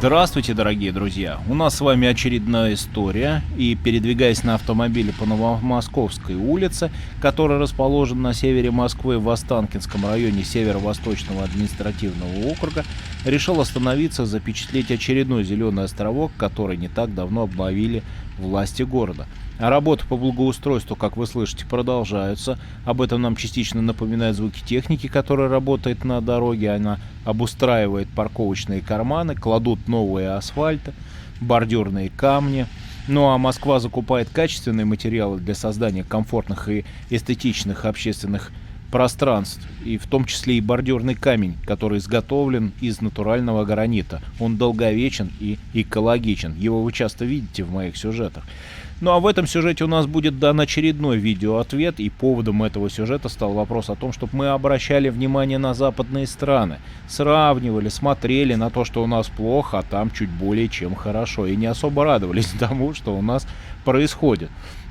Здравствуйте, дорогие друзья! У нас с вами очередная история, и передвигаясь на автомобиле по Новомосковской улице, которая расположена на севере Москвы в Останкинском районе Северо-Восточного административного округа, решил остановиться, запечатлеть очередной зеленый островок, который не так давно обновили власти города. А работы по благоустройству, как вы слышите, продолжаются. Об этом нам частично напоминают звуки техники, которая работает на дороге. Она обустраивает парковочные карманы, кладут новые асфальты, бордюрные камни. Ну а Москва закупает качественные материалы для создания комфортных и эстетичных общественных пространств, и в том числе и бордюрный камень, который изготовлен из натурального гранита. Он долговечен и экологичен. Его вы часто видите в моих сюжетах. Ну а в этом сюжете у нас будет дан очередной видеоответ, и поводом этого сюжета стал вопрос о том, чтобы мы обращали внимание на западные страны, сравнивали, смотрели на то, что у нас плохо, а там чуть более чем хорошо, и не особо радовались тому, что у нас происходит.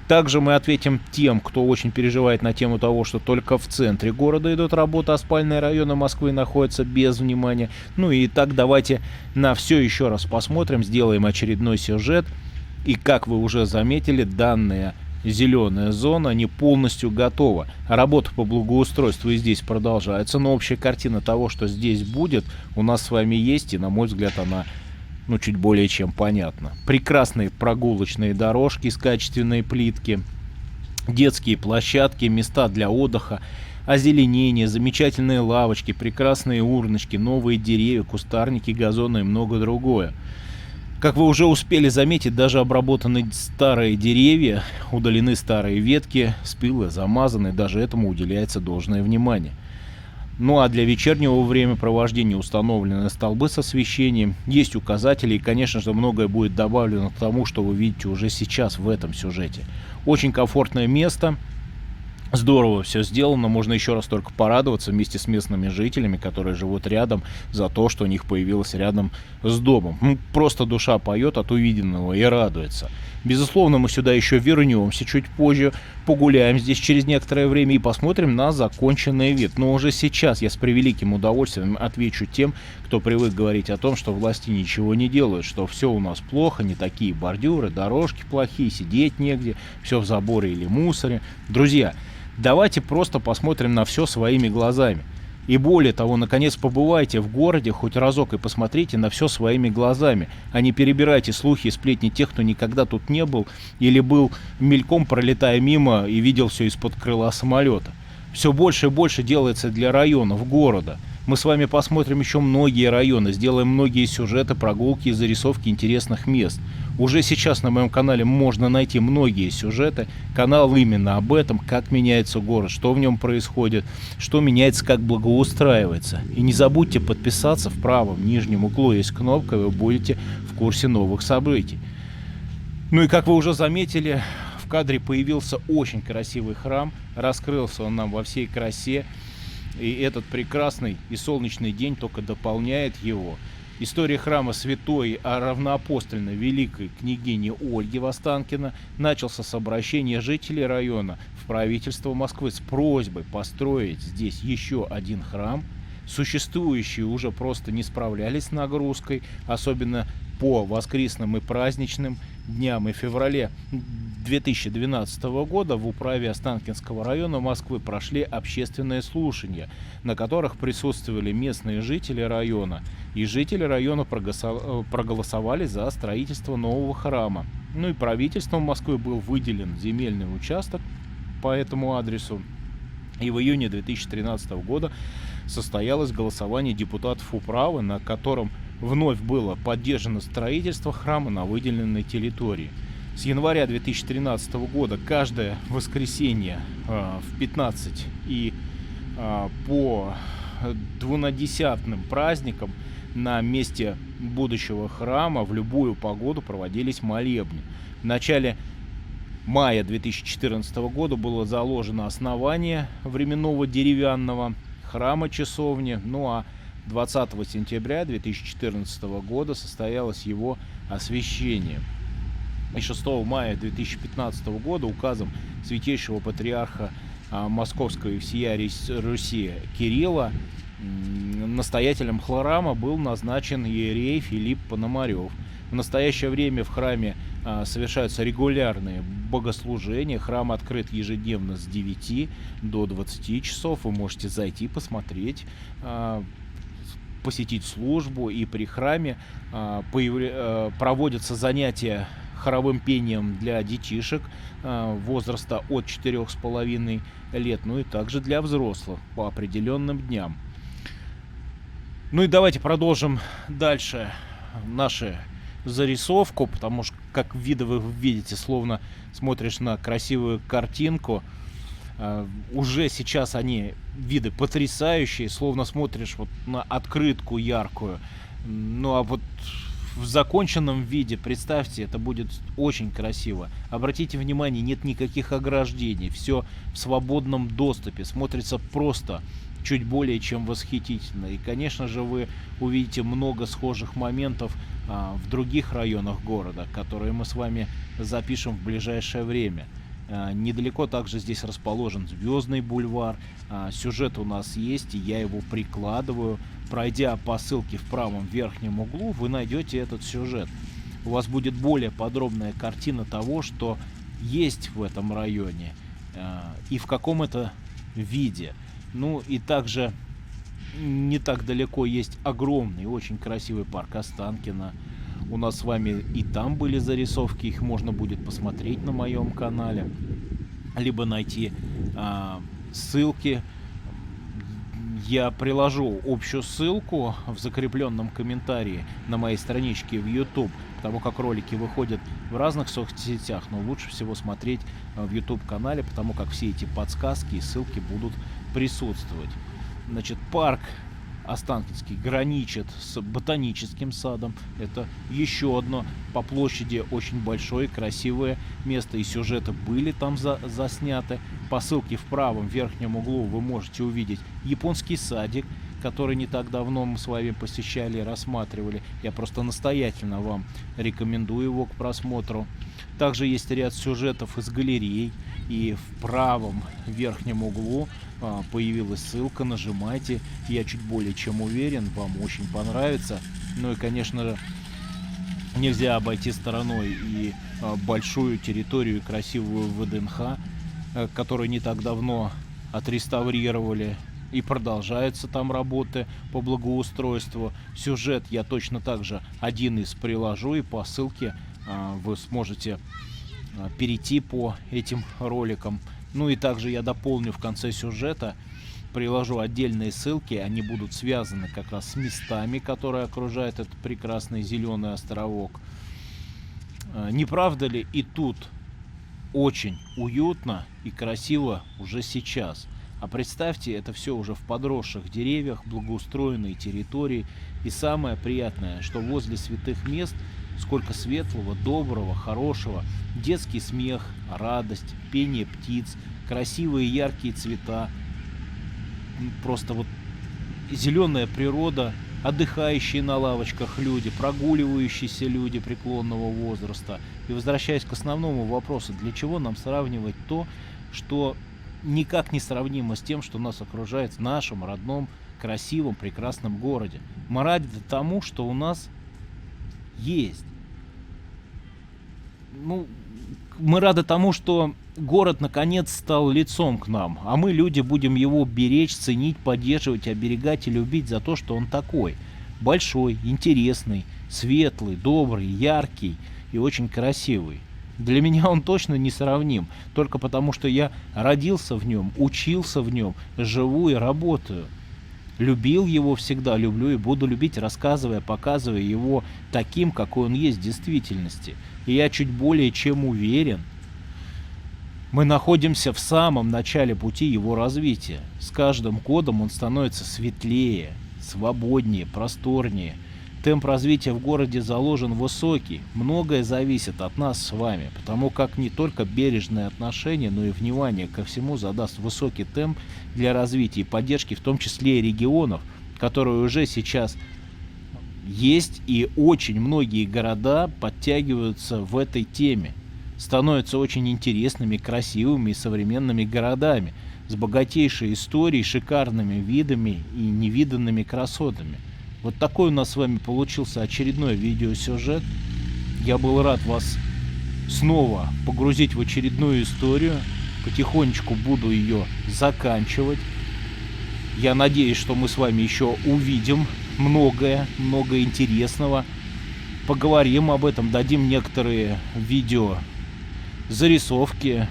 Также мы ответим тем, кто очень переживает на тему того, что только в центре города идут работы, а спальные районы Москвы находятся без внимания. Ну и так давайте на все еще раз посмотрим, сделаем очередной сюжет. И как вы уже заметили, данная зеленая зона не полностью готова. Работа по благоустройству и здесь продолжается, но общая картина того, что здесь будет, у нас с вами есть, и на мой взгляд она чуть более чем понятна. Прекрасные прогулочные дорожки из качественной плитки, детские площадки, места для отдыха, озеленение, замечательные лавочки, прекрасные урночки, новые деревья, кустарники, газоны и много другое. Как вы уже успели заметить, даже обработаны старые деревья, удалены старые ветки, спилы замазаны, даже этому уделяется должное внимание. Ну а для вечернего времяпровождения установлены столбы с освещением, есть указатели, и, конечно же, многое будет добавлено к тому, что вы видите уже сейчас в этом сюжете. Очень комфортное место. Здорово все сделано, можно еще раз только порадоваться вместе с местными жителями, которые живут рядом, за то, что у них появилось рядом с домом. Просто душа поет от увиденного и радуется. Безусловно, мы сюда еще вернемся чуть позже, погуляем здесь через некоторое время и посмотрим на законченный вид. Но уже сейчас я с превеликим удовольствием отвечу тем, кто привык говорить о том, что власти ничего не делают, что все у нас плохо, не такие бордюры, дорожки плохие, сидеть негде, все в заборе или мусоре. Друзья, давайте просто посмотрим на все своими глазами. И более того, наконец побывайте в городе хоть разок и посмотрите на все своими глазами, а не перебирайте слухи и сплетни тех, кто никогда тут не был или был мельком, пролетая мимо, и видел все из-под крыла самолета. Все больше и больше делается для районов города. Мы с вами посмотрим еще многие районы, сделаем многие сюжеты, прогулки и зарисовки интересных мест. Уже сейчас на моем канале можно найти многие сюжеты. Канал именно об этом, как меняется город, что в нем происходит, что меняется, как благоустраивается. И не забудьте подписаться, в правом нижнем углу есть кнопка, и вы будете в курсе новых событий. Ну и как вы уже заметили, в кадре появился очень красивый храм, раскрылся он нам во всей красе. И этот прекрасный и солнечный день только дополняет его. История храма святой, равноапостольной великой княгини Ольги в Останкино начался с обращения жителей района в правительство Москвы с просьбой построить здесь еще один храм. Существующие уже просто не справлялись с нагрузкой, особенно по воскресным и праздничным дням. И в феврале 2012 года в управе Останкинского района Москвы прошли общественные слушания, на которых присутствовали местные жители района. И жители района проголосовали за строительство нового храма. Ну и правительством Москвы был выделен земельный участок по этому адресу. И в июне 2013 года состоялось голосование депутатов управы, на котором вновь было поддержано строительство храма на выделенной территории. С января 2013 года каждое воскресенье в 15 и по двунадесятным праздникам на месте будущего храма в любую погоду проводились молебни. В начале мая 2014 года было заложено основание временного деревянного храма-часовни, ну а 20 сентября 2014 года состоялось его освящение. И 6 мая 2015 года указом Святейшего Патриарха Московского и всея Руси Кирилла настоятелем храма был назначен иерей Филипп Пономарев. В настоящее время в храме совершаются регулярные богослужения. Храм открыт ежедневно с 9 до 20 часов. Вы можете зайти, посмотреть, посетить службу. И при храме проводятся занятия хоровым пением для детишек возраста от 4,5 лет, ну и также для взрослых по определенным дням. Ну и давайте продолжим дальше нашу зарисовку, потому что, как виды вы видите, словно смотришь на красивую картинку. Уже сейчас они, виды потрясающие, словно смотришь вот на открытку яркую. Ну а вот в законченном виде, представьте, это будет очень красиво. Обратите внимание, нет никаких ограждений, все в свободном доступе, смотрится просто чуть более чем восхитительно. И, конечно же, вы увидите много схожих моментов в других районах города, которые мы с вами запишем в ближайшее время. Недалеко также здесь расположен Звездный бульвар. Сюжет у нас есть, и я его прикладываю. Пройдя по ссылке в правом верхнем углу, вы найдете этот сюжет. У вас будет более подробная картина того, что есть в этом районе и в каком это виде. Ну и также не так далеко есть огромный, очень красивый парк Останкино. У нас с вами и там были зарисовки, их можно будет посмотреть на моем канале, либо найти ссылки. Я приложу общую ссылку в закрепленном комментарии на моей страничке в YouTube, потому как ролики выходят в разных соцсетях, но лучше всего смотреть в YouTube канале, потому как все эти подсказки и ссылки будут присутствовать. Значит, парк Останкинский граничит с ботаническим садом. Это еще одно по площади очень большое, красивое место. И сюжеты были там засняты. По ссылке в правом верхнем углу вы можете увидеть японский садик, который не так давно мы с вами посещали и рассматривали. Я просто настоятельно вам рекомендую его к просмотру. Также есть ряд сюжетов из галерей. И в правом верхнем углу появилась ссылка, нажимайте. Я чуть более чем уверен, вам очень понравится. Ну и, конечно же, нельзя обойти стороной и большую территорию, и красивую ВДНХ, которую не так давно отреставрировали. И продолжаются там работы по благоустройству. Сюжет я точно так же один из приложу, и по ссылке вы сможете перейти по этим роликам. Ну и также я дополню в конце сюжета, приложу отдельные ссылки, они будут связаны как раз с местами, которые окружают этот прекрасный зеленый островок. Не правда ли и тут очень уютно и красиво уже сейчас? А представьте, это все уже в подросших деревьях, благоустроенной территории. И самое приятное, что возле святых мест сколько светлого, доброго, хорошего. Детский смех, радость, пение птиц, красивые яркие цвета. Просто вот зеленая природа, отдыхающие на лавочках люди, прогуливающиеся люди преклонного возраста. И возвращаясь к основному вопросу, для чего нам сравнивать то, что никак не сравнимо с тем, что нас окружает в нашем родном, красивом, прекрасном городе. Мы рады тому, что у нас есть. Ну, мы рады тому, что город наконец стал лицом к нам, а мы, люди, будем его беречь, ценить, поддерживать, оберегать и любить за то, что он такой. Большой, интересный, светлый, добрый, яркий и очень красивый. Для меня он точно несравним, только потому что я родился в нем, учился в нем, живу и работаю. Любил его всегда, люблю и буду любить, рассказывая, показывая его таким, какой он есть в действительности. И я чуть более чем уверен, мы находимся в самом начале пути его развития. С каждым годом он становится светлее, свободнее, просторнее. Темп развития в городе заложен высокий. Многое зависит от нас с вами, потому как не только бережное отношение, но и внимание ко всему задаст высокий темп для развития и поддержки, в том числе и регионов, которые уже сейчас есть, и очень многие города подтягиваются в этой теме, становятся очень интересными, красивыми и современными городами. с богатейшей историей, шикарными видами и невиданными красотами. Вот такой у нас с вами получился очередной видеосюжет. Я был рад вас снова погрузить в очередную историю. Потихонечку буду ее заканчивать. Я надеюсь, что мы с вами еще увидим много интересного. Поговорим об этом, дадим некоторые видео зарисовки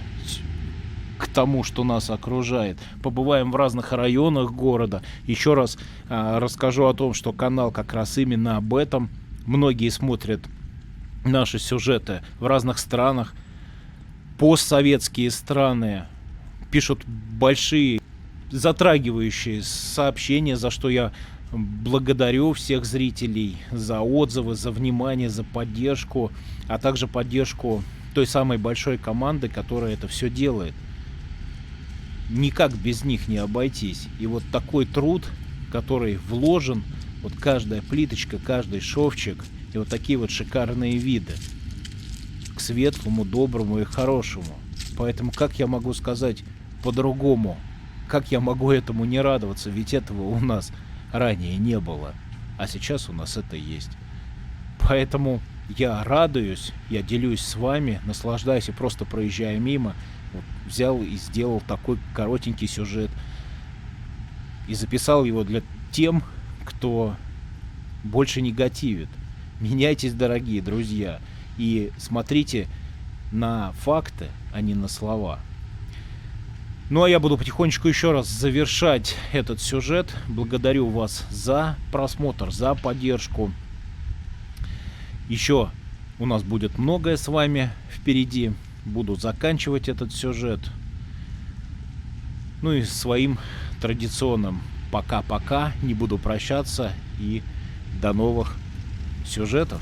к тому, что нас окружает. Побываем в разных районах города. Еще раз расскажу о том, что канал как раз именно об этом. Многие смотрят наши сюжеты в разных странах. Постсоветские страны пишут большие затрагивающие сообщения, за что я благодарю всех зрителей за отзывы, за внимание, за поддержку, а также поддержку той самой большой команды, которая это все делает. Никак без них не обойтись. И вот такой труд, который вложен, вот каждая плиточка, каждый шовчик, и вот такие вот шикарные виды к светлому, доброму и хорошему. Поэтому как я могу сказать по-другому? Как я могу этому не радоваться? Ведь этого у нас ранее не было, а сейчас у нас это есть. Поэтому я радуюсь, я делюсь с вами, наслаждаюсь и просто проезжая мимо, вот, взял и сделал такой коротенький сюжет и записал его для тем, кто больше негативит. Меняйтесь, дорогие друзья, и смотрите на факты, а не на слова. Ну а я буду потихонечку еще раз завершать этот сюжет. Благодарю вас за просмотр, за поддержку. Еще у нас будет многое с вами впереди. Буду заканчивать этот сюжет. Ну и своим традиционным пока-пока. Не буду прощаться. И до новых сюжетов.